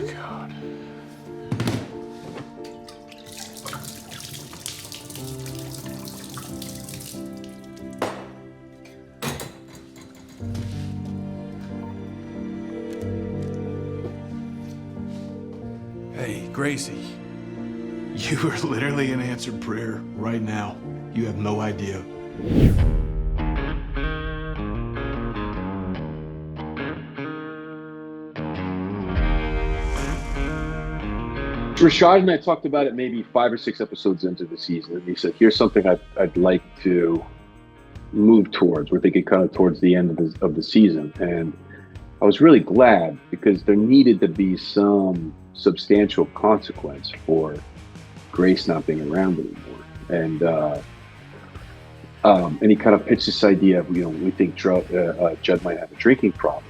God. Hey, Gracie. You are literally an answered prayer right now. You have no idea. Rashad and I talked about it maybe 5 or 6 episodes into the season, and he said, here's something I'd like to move towards. We're thinking kind of towards the end of the season. And I was really glad because there needed to be some substantial consequence for Grace not being around anymore. And he kind of pitched this idea of, we think Judd might have a drinking problem.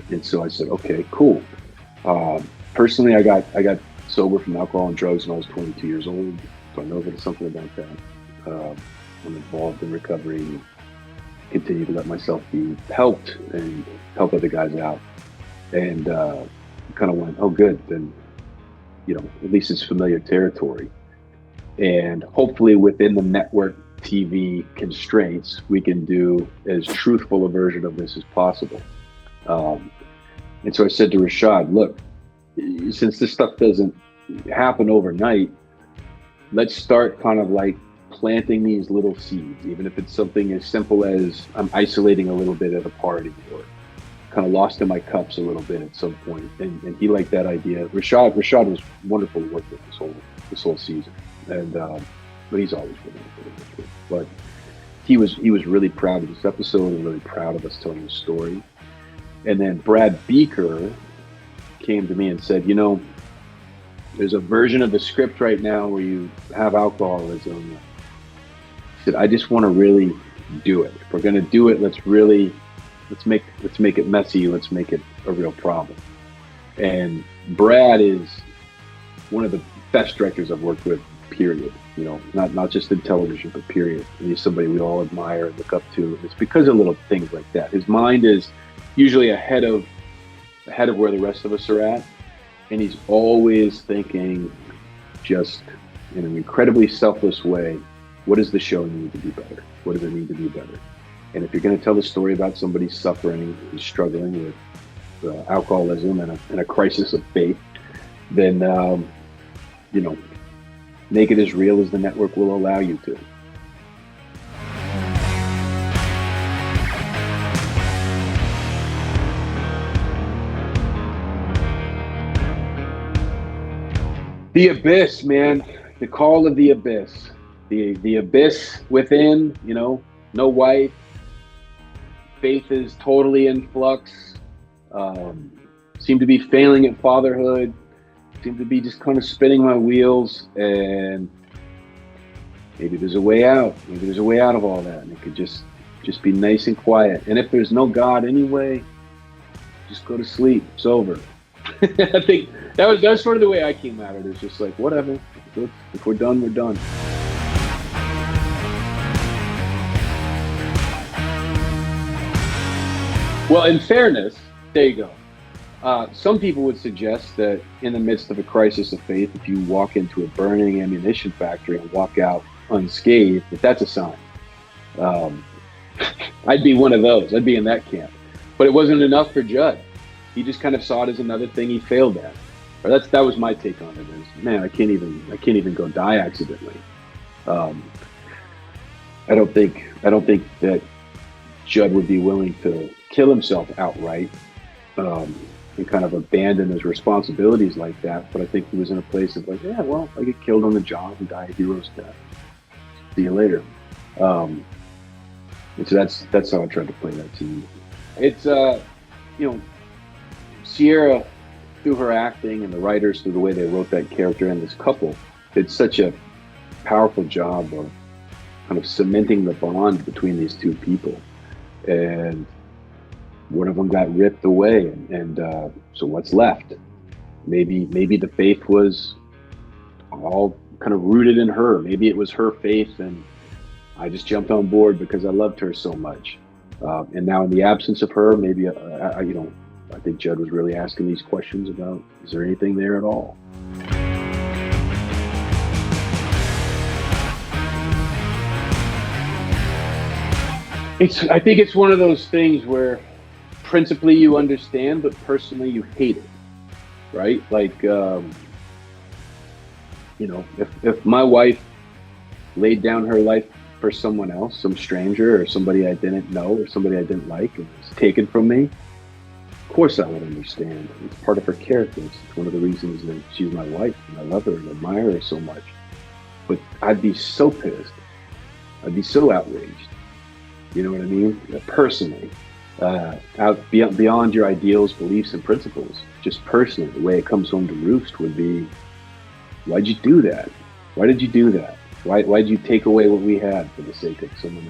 And so I said, okay, cool. Personally, I got sober from alcohol and drugs when I was 22 years old, so I know a little something about that. I'm involved in recovery and continue to let myself be helped and help other guys out. And kind of went, oh, good, then, at least it's familiar territory. And hopefully within the network TV constraints, we can do as truthful a version of this as possible. And so I said to Rashad, look, since this stuff doesn't happen overnight, let's start kind of like planting these little seeds, even if it's something as simple as I'm isolating a little bit at a party or kind of lost in my cups a little bit at some point. And he liked that idea. Rashad was wonderful to work with this whole season. And but he's always been wonderful to work with. But he was really proud of this episode and really proud of us telling the story. And then Brad Beaker came to me and said, there's a version of the script right now where you have alcoholism. He said, I just want to really do it. If we're going to do it, let's make it messy. Let's make it a real problem. And Brad is one of the best directors I've worked with, period. Not just in television, but period. And he's somebody we all admire and look up to. It's because of little things like that. His mind is usually ahead of where the rest of us are at. And he's always thinking just in an incredibly selfless way, what does the show need to be better? What does it need to be better? And if you're going to tell the story about somebody suffering and struggling with alcoholism and a crisis of faith, then, make it as real as the network will allow you to. The abyss, man. The call of the abyss. The abyss within, no wife. Faith is totally in flux. Seem to be failing at fatherhood. Seem to be just kind of spinning my wheels. And maybe there's a way out. Maybe there's a way out of all that. And it could just be nice and quiet. And if there's no God anyway, just go to sleep. It's over. I think that's sort of the way I came at it. It's just like, whatever. If we're done, we're done. Well, in fairness, there you go. Some people would suggest that in the midst of a crisis of faith, if you walk into a burning ammunition factory and walk out unscathed, that's a sign. I'd be one of those. I'd be in that camp. But it wasn't enough for Judd. He just kind of saw it as another thing he failed at. Or that was my take on it. Is, man, I can't even go die accidentally. I don't think that Judd would be willing to kill himself outright and kind of abandon his responsibilities like that. But I think he was in a place of like, yeah, well, I get killed on the job and die a hero's death. See you later. And so that's how I tried to play that scene. It's Sierra, through her acting, and the writers through the way they wrote that character and this couple, did such a powerful job of kind of cementing the bond between these two people. And one of them got ripped away, and so what's left? Maybe the faith was all kind of rooted in her. Maybe it was her faith, and I just jumped on board because I loved her so much. And now, in the absence of her, maybe I I think Judd was really asking these questions about, is there anything there at all? I think it's one of those things where principally you understand, but personally you hate it, right? Like, if my wife laid down her life for someone else, some stranger or somebody I didn't know or somebody I didn't like, and was taken from me, of course I would understand. It's part of her character. It's one of the reasons that she's my wife, and I love her and admire her so much. But I'd be so pissed. I'd be so outraged. You know what I mean? Personally, out beyond your ideals, beliefs, and principles, just personally, the way it comes home to roost would be, why'd you do that? Why did you do that? Why'd you take away what we had for the sake of someone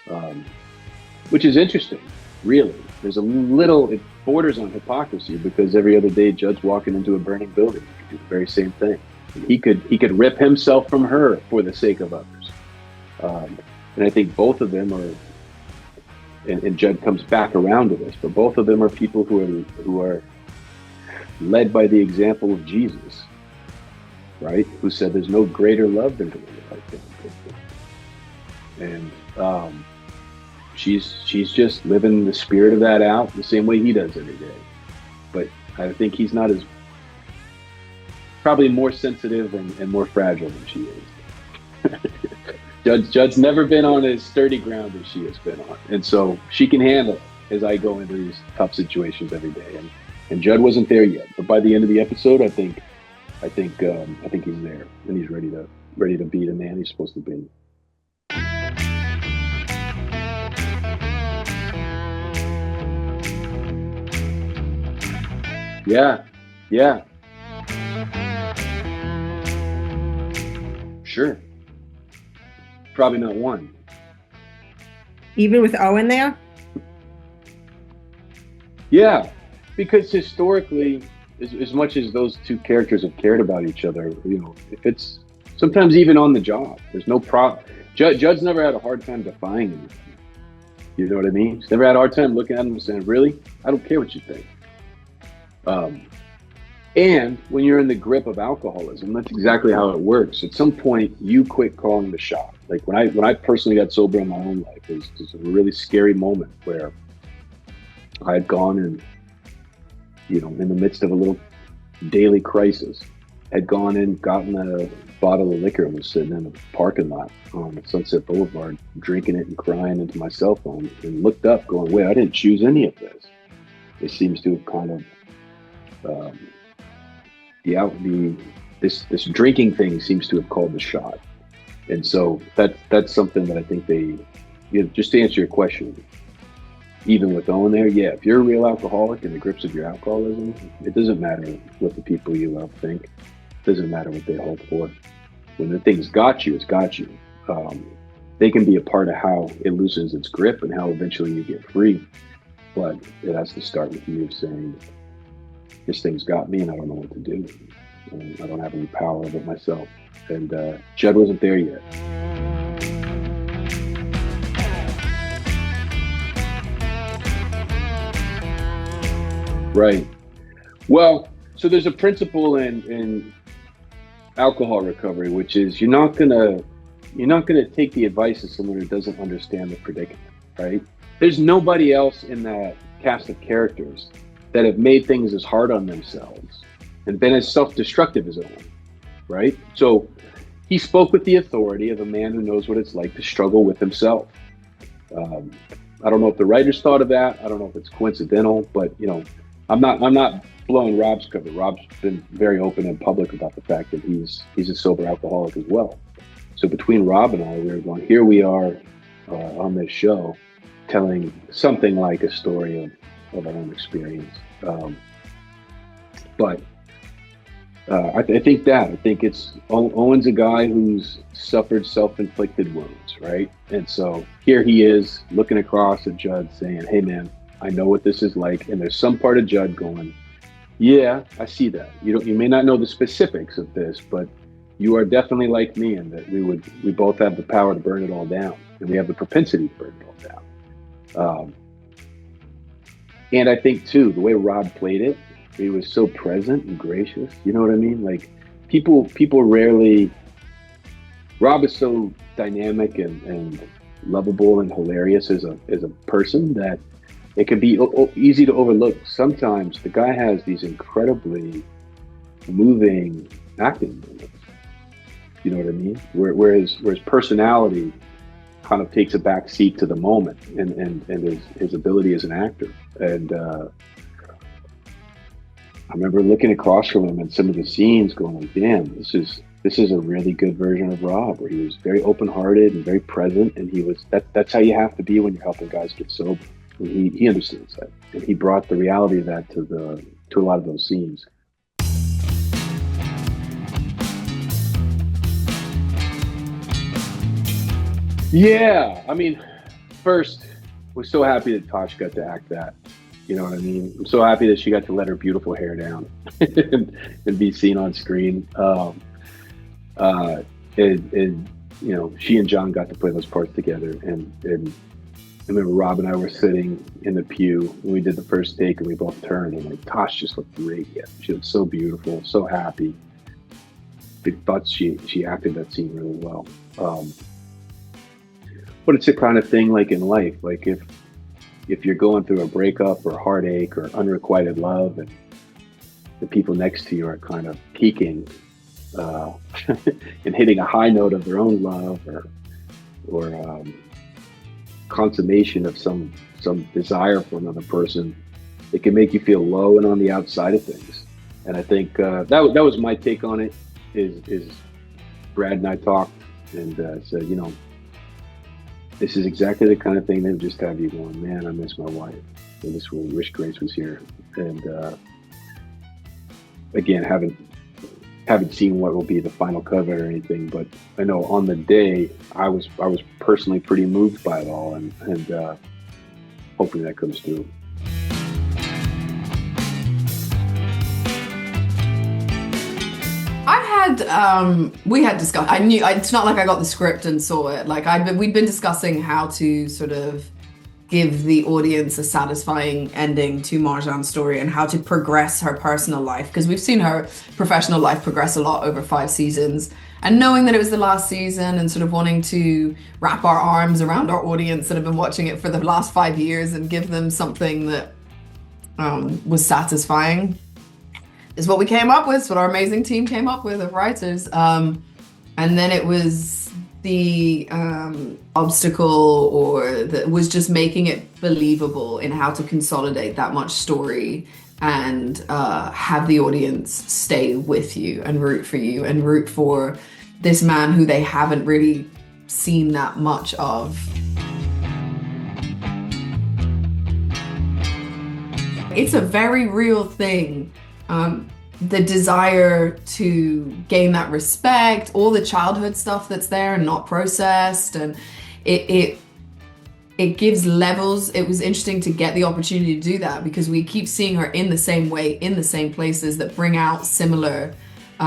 else? Which is interesting, really. There's a little, it borders on hypocrisy, because every other day Judd's walking into a burning building. He could do the very same thing. He could rip himself from her for the sake of others. And I think both of them are, and Judd comes back around to this, but both of them are people who are led by the example of Jesus, right? Who said there's no greater love than to live like that. And she's just living the spirit of that out the same way he does every day. But I think he's not as, probably more sensitive and more fragile than she is. Judd's never been on as sturdy ground as she has been on, and so she can handle it as I go into these tough situations every day. And Judd wasn't there yet, but by the end of the episode, I think he's there, and he's ready to be the man he's supposed to be. Yeah, sure. Probably not one. Even with Owen there? Yeah, because historically, as much as those two characters have cared about each other, if it's sometimes even on the job, there's no problem. Judd's never had a hard time defying anything. You know what I mean? He's never had a hard time looking at him and saying, really? I don't care what you think. And when you're in the grip of alcoholism, that's exactly how it works. At some point, you quit calling the shot. Like when I personally got sober in my own life, it was a really scary moment where I had gone and, in the midst of a little daily crisis, had gone and gotten a bottle of liquor and was sitting in a parking lot on Sunset Boulevard, drinking it and crying into my cell phone, and looked up going, wait, I didn't choose any of this. It seems to have kind of, this drinking thing seems to have called the shot. And so that's something that I think just to answer your question, even with Owen there, yeah, if you're a real alcoholic in the grips of your alcoholism, it doesn't matter what the people you love think. It doesn't matter what they hope for. When the thing's got you, it's got you. They can be a part of how it loosens its grip and how eventually you get free. But it has to start with you saying, this thing's got me and I don't know what to do. And I don't have any power over it myself. And Judd wasn't there yet. Right. Well, so there's a principle in alcohol recovery, which is you're not gonna take the advice of someone who doesn't understand the predicament, right? There's nobody else in that cast of characters that have made things as hard on themselves and been as self-destructive as Owen, right? So he spoke with the authority of a man who knows what it's like to struggle with himself. I don't know if the writers thought of that. I don't know if it's coincidental, but I'm not blowing Rob's cover. Rob's been very open and public about the fact that he's a sober alcoholic as well. So between Rob and I, we were going, here we are on this show telling something like a story of our own experience. But I think it's Owen's a guy who's suffered self-inflicted wounds, right? And so here he is looking across at Judd saying, hey man, I know what this is like. And there's some part of Judd going, yeah, I see that. You may not know the specifics of this, but you are definitely like me in that we both have the power to burn it all down, and we have the propensity to burn it all down. And I think too, the way Rob played it, he was so present and gracious. You know what I mean? Like people rarely. Rob is so dynamic and lovable and hilarious as a person that it can be easy to overlook. Sometimes the guy has these incredibly moving acting moments. You know what I mean? Where his personality kind of takes a back seat to the moment and his ability as an actor. And I remember looking across from him at some of the scenes going like, damn, this is a really good version of Rob, where he was very open-hearted and very present, and that's how you have to be when you're helping guys get sober. And he understands that, and he brought the reality of that to a lot of those scenes. Yeah, I mean, first, we're so happy that Tosh got to act that. You know what I mean? I'm so happy that she got to let her beautiful hair down and be seen on screen. And you know, she and John got to play those parts together. And I remember Rob and I were sitting in the pew when we did the first take, and we both turned, and like Tosh just looked great. Yeah, she looked so beautiful, so happy. I thought she acted that scene really well. But it's the kind of thing like in life, like if you're going through a breakup or heartache or unrequited love, and the people next to you are kind of peaking and hitting a high note of their own love or consummation of some desire for another person, it can make you feel low and on the outside of things. And I think that was my take on it. Is Brad and I talked and said, you know, this is exactly the kind of thing that would just have you going, man, I miss my wife. I just really wish Grace was here. And again, haven't seen what will be the final cover or anything, but I know on the day I was personally pretty moved by it all, and hopefully that comes through. We had discussed, I knew, it's not like I got the script and saw it. Like we'd been discussing how to sort of give the audience a satisfying ending to Marjan's story and how to progress her personal life. Because we've seen her professional life progress a lot over 5 seasons. And knowing that it was the last season and sort of wanting to wrap our arms around our audience that have been watching it for the last 5 years and give them something that was satisfying, is what we came up with, what our amazing team came up with of writers. And then it was the obstacle, or that was just making it believable in how to consolidate that much story and have the audience stay with you and root for you and root for this man who they haven't really seen that much of. It's a very real thing. The desire to gain that respect, all the childhood stuff that's there and not processed, and it gives levels. It was interesting to get the opportunity to do that because we keep seeing her in the same way, in the same places that bring out similar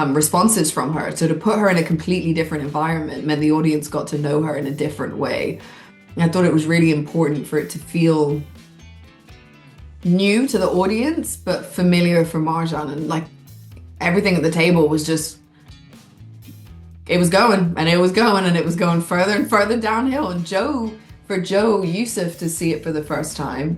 responses from her. So to put her in a completely different environment meant the audience got to know her in a different way. And I thought it was really important for it to feel new to the audience, but familiar for Marjan. And like everything at the table was just, it was going and it was going and it was going further and further downhill. And for Joe Yusuf to see it for the first time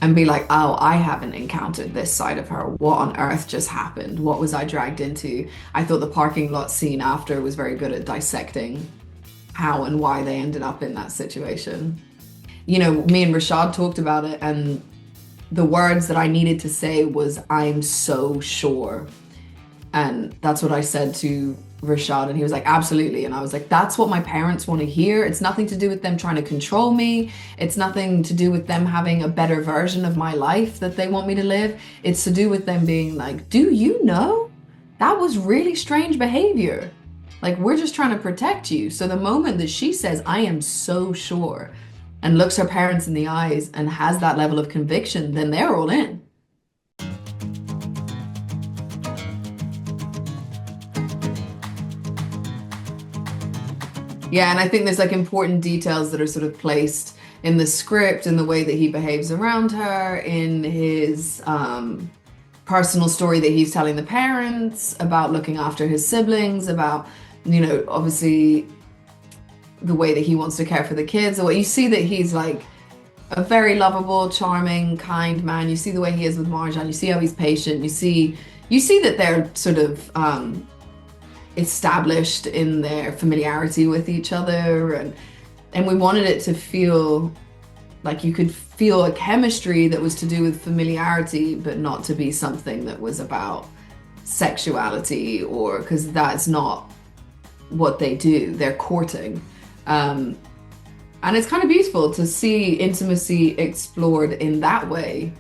and be like, oh, I haven't encountered this side of her. What on earth just happened? What was I dragged into? I thought the parking lot scene after was very good at dissecting how and why they ended up in that situation. You know, me and Rashad talked about it, and the words that I needed to say was, I'm so sure. And that's what I said to Rashad, and he was like, absolutely. And I was like, that's what my parents want to hear. It's nothing to do with them trying to control me. It's nothing to do with them having a better version of my life that they want me to live. It's to do with them being like, do you know? That was really strange behavior. Like, we're just trying to protect you. So the moment that she says, I am so sure, and looks her parents in the eyes and has that level of conviction, then they're all in. Yeah, and I think there's like important details that are sort of placed in the script, in the way that he behaves around her, in his personal story that he's telling the parents about looking after his siblings, about, obviously the way that he wants to care for the kids. Or you see that he's like a very lovable, charming, kind man. You see the way he is with Marjan. You see how he's patient. You see that they're sort of established in their familiarity with each other, and we wanted it to feel like you could feel a chemistry that was to do with familiarity, but not to be something that was about sexuality, or because that's not what they do. They're courting. And it's kind of beautiful to see intimacy explored in that way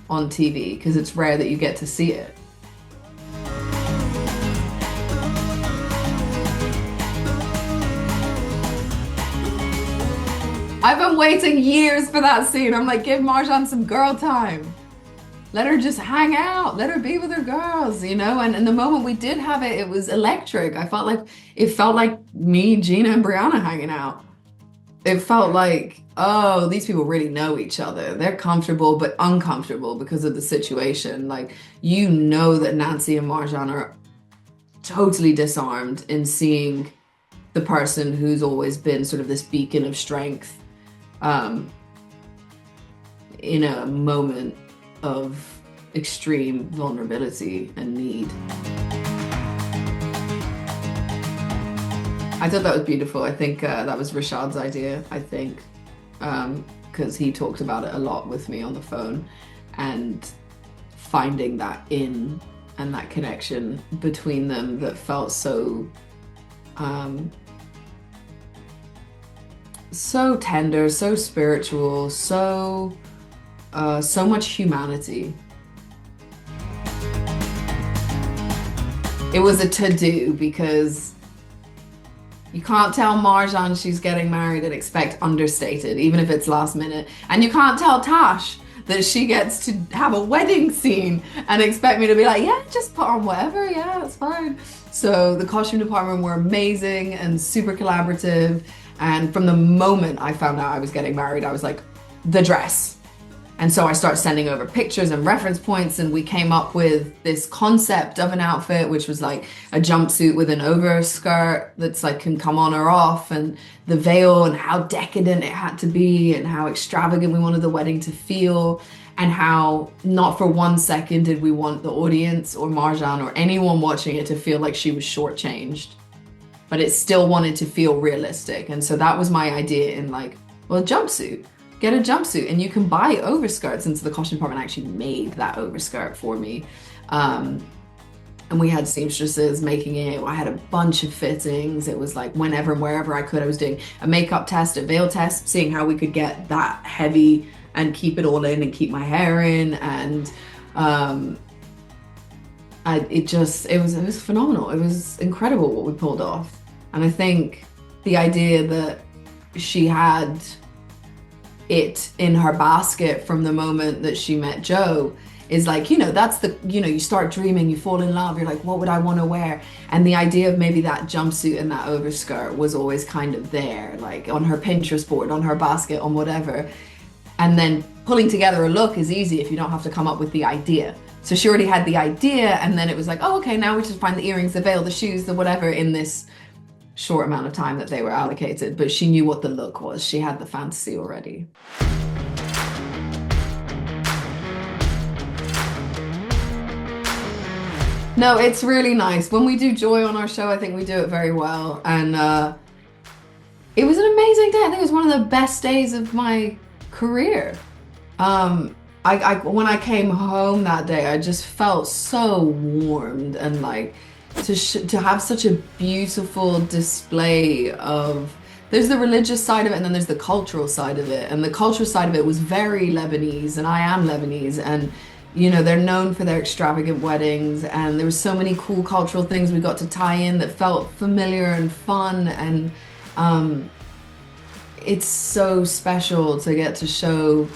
on TV, because it's rare that you get to see it. I've been waiting years for that scene. I'm like, give Marjan some girl time. Let her just hang out. Let her be with her girls, And the moment we did have it, it was electric. It felt like me, Gina, and Brianna hanging out. It felt like, oh, these people really know each other. They're comfortable, but uncomfortable because of the situation. Like, that Nancy and Marjan are totally disarmed in seeing the person who's always been sort of this beacon of strength in a moment of extreme vulnerability and need. I thought that was beautiful. I think that was Rashad's idea, because he talked about it a lot with me on the phone, and finding that and that connection between them that felt so tender, so spiritual, so much humanity. It was a to-do, because you can't tell Marjan she's getting married and expect understated, even if it's last minute. And you can't tell Tash that she gets to have a wedding scene and expect me to be like, yeah, just put on whatever, yeah, it's fine. So the costume department were amazing and super collaborative. And from the moment I found out I was getting married, I was like, the dress. And so I started sending over pictures and reference points, and we came up with this concept of an outfit, which was like a jumpsuit with an overskirt that's like can come on or off, and the veil, and how decadent it had to be, and how extravagant we wanted the wedding to feel, and how not for 1 second did we want the audience or Marjan or anyone watching it to feel like she was shortchanged, but it still wanted to feel realistic. And so that was my idea in like, well, jumpsuit. Get a jumpsuit, and you can buy overskirts. And so the costume department actually made that overskirt for me. And we had seamstresses making it. I had a bunch of fittings. It was like whenever and wherever I could, I was doing a makeup test, a veil test, seeing how we could get that heavy and keep it all in and keep my hair in. And it was phenomenal. It was incredible what we pulled off. And I think the idea that she had it in her basket from the moment that she met Joe is like, that's the, you start dreaming, you fall in love, you're like, what would I want to wear? And the idea of maybe that jumpsuit and that overskirt was always kind of there, like on her Pinterest board, on her basket, on whatever. And then pulling together a look is easy if you don't have to come up with the idea. So she already had the idea, and then it was like, oh, okay, now we just find the earrings, the veil, the shoes, the whatever in this short amount of time that they were allocated. But she knew what the look was. She had the fantasy already. No, it's really nice. When we do Joy on our show, I think we do it very well. And it was an amazing day. I think it was one of the best days of my career. When I came home that day, I just felt so warmed, and like to have such a beautiful display of, there's the religious side of it, and then there's the cultural side of it. And the cultural side of it was very Lebanese, and I am Lebanese, and they're known for their extravagant weddings, and there was so many cool cultural things we got to tie in that felt familiar and fun. And it's so special to get to show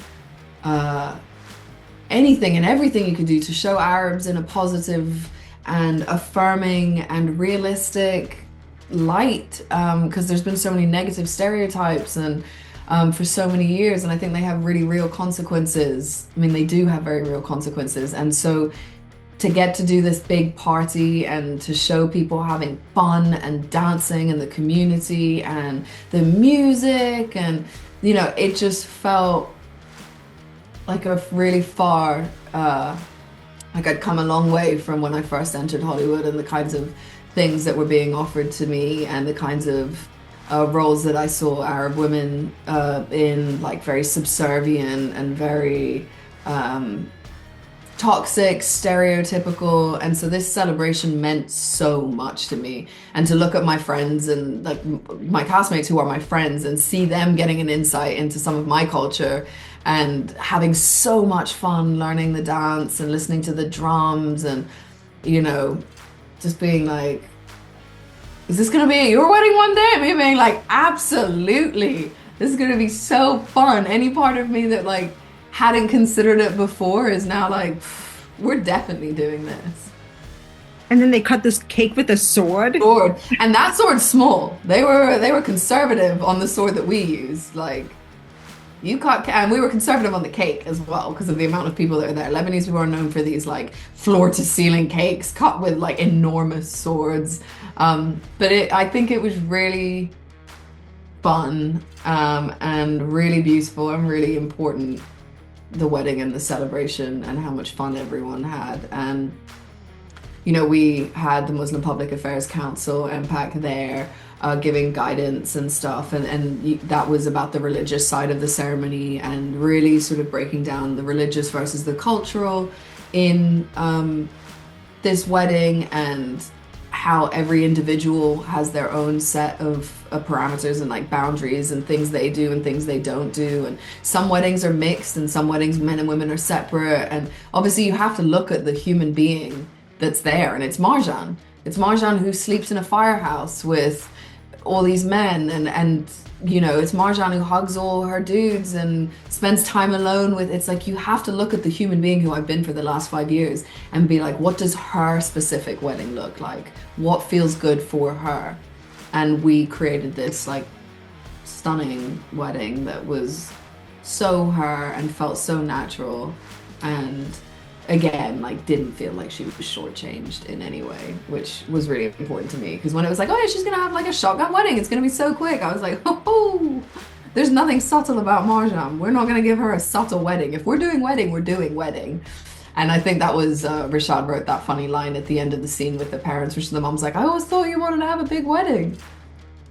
anything and everything you could do to show Arabs in a positive and affirming and realistic light, because there's been so many negative stereotypes, and for so many years, and I think they have really real consequences. I mean, they do have very real consequences, and so to get to do this big party and to show people having fun and dancing and the community and the music, and you know, it just felt like a really far, like I'd come a long way from when I first entered Hollywood, and the kinds of things that were being offered to me and the kinds of roles that I saw Arab women in, like very subservient and very toxic, stereotypical. And so this celebration meant so much to me. And to look at my friends and like my castmates who are my friends and see them getting an insight into some of my culture and having so much fun learning the dance and listening to the drums, and you know, just being like, is this gonna be your wedding one day? Me being like, absolutely, this is gonna be so fun. Any part of me that like hadn't considered it before is now like, we're definitely doing this. And then they cut this cake with a sword. And that sword's small. They were conservative on the sword that we used. Like, you cut, and we were conservative on the cake as well because of the amount of people that are there. Lebanese people are known for these like floor to ceiling cakes cut with like enormous swords. But I think it was really fun and really beautiful and really important, the wedding and the celebration and how much fun everyone had. And you know, we had the Muslim Public Affairs Council, MPAC, there giving guidance and stuff, and that was about the religious side of the ceremony and really sort of breaking down the religious versus the cultural in this wedding, and how every individual has their own set of parameters and like boundaries and things they do and things they don't do. And some weddings are mixed and some weddings men and women are separate, and obviously you have to look at the human being that's there. And it's Marjan who sleeps in a firehouse with all these men, and you know, it's Marjan who hugs all her dudes and spends time alone with. It's like you have to look at the human being who I've been for the last 5 years and be like, what does her specific wedding look like? What feels good for her? And we created this like stunning wedding that was so her and felt so natural, and again, like didn't feel like she was shortchanged in any way, which was really important to me. Because when it was like, oh yeah, she's gonna have like a shotgun wedding, it's gonna be so quick, I was like, oh, there's nothing subtle about Marjan. We're not gonna give her a subtle wedding. If we're doing wedding, we're doing wedding. And I think that was Rashad wrote that funny line at the end of the scene with the parents, which the mom's like, I always thought you wanted to have a big wedding.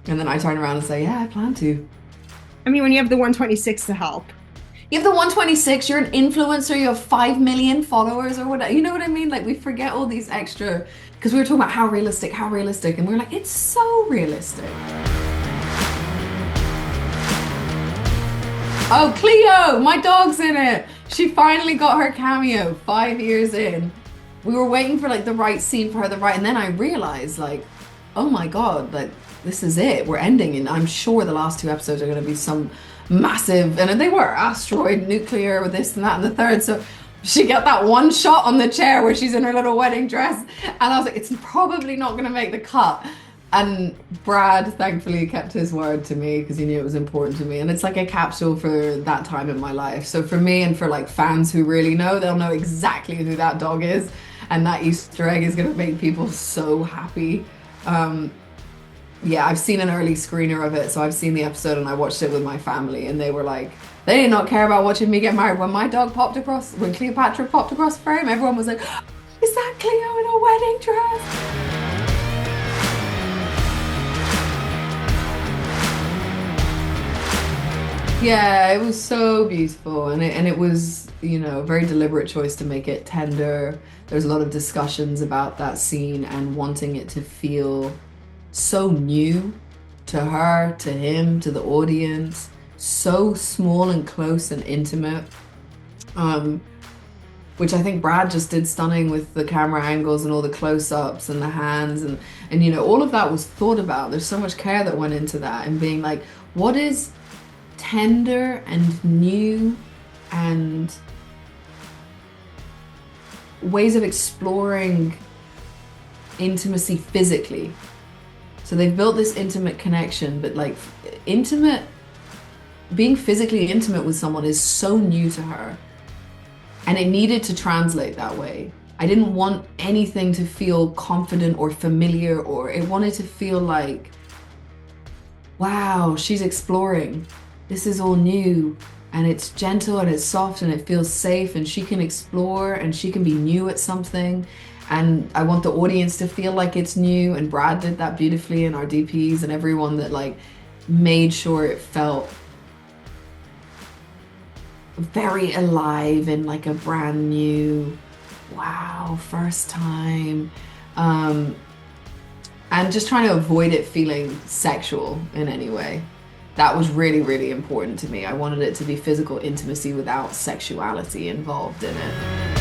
And then I turn around and say, yeah, I plan to. I mean, when you have the 126 to help. You have the 126, you're an influencer, you have 5 million followers or whatever. You know what I mean? Like, we forget all these extra, because we were talking about how realistic, and we were like, it's so realistic. Oh, Cleo, my dog's in it. She finally got her cameo 5 years in. We were waiting for like the right scene for her, and then I realized like, oh my God, like this is it. We're ending, and I'm sure the last 2 episodes are going to be some massive, and they were asteroid, nuclear, with this and that and the third. So she got that one shot on the chair where she's in her little wedding dress, and I was like, it's probably not going to make the cut. And Brad thankfully kept his word to me because he knew it was important to me, and it's like a capsule for that time in my life. So for me and for like fans who really know, they'll know exactly who that dog is, and that Easter egg is going to make people so happy. Yeah, I've seen an early screener of it, so I've seen the episode and I watched it with my family, and they were like, they did not care about watching me get married. When Cleopatra popped across the frame, everyone was like, is that Cleo in a wedding dress? Yeah, it was so beautiful, and it was, you know, a very deliberate choice to make it tender. There's a lot of discussions about that scene and wanting it to feel so new to her, to him, to the audience, so small and close and intimate, which I think Brad just did stunning with the camera angles and all the close-ups and the hands, and you know, all of that was thought about. There's so much care that went into that, and being like, what is tender and new, and ways of exploring intimacy physically. So they've built this intimate connection, but like intimate being physically intimate with someone is so new to her, and it needed to translate that way. I didn't want anything to feel confident or familiar, or it wanted to feel like, wow, she's exploring. This is all new, and it's gentle and it's soft and it feels safe, and she can explore and she can be new at something. And I want the audience to feel like it's new, and Brad did that beautifully, and our DPs and everyone that like made sure it felt very alive and like a brand new, wow, first time. And just trying to avoid it feeling sexual in any way. That was really, really important to me. I wanted it to be physical intimacy without sexuality involved in it.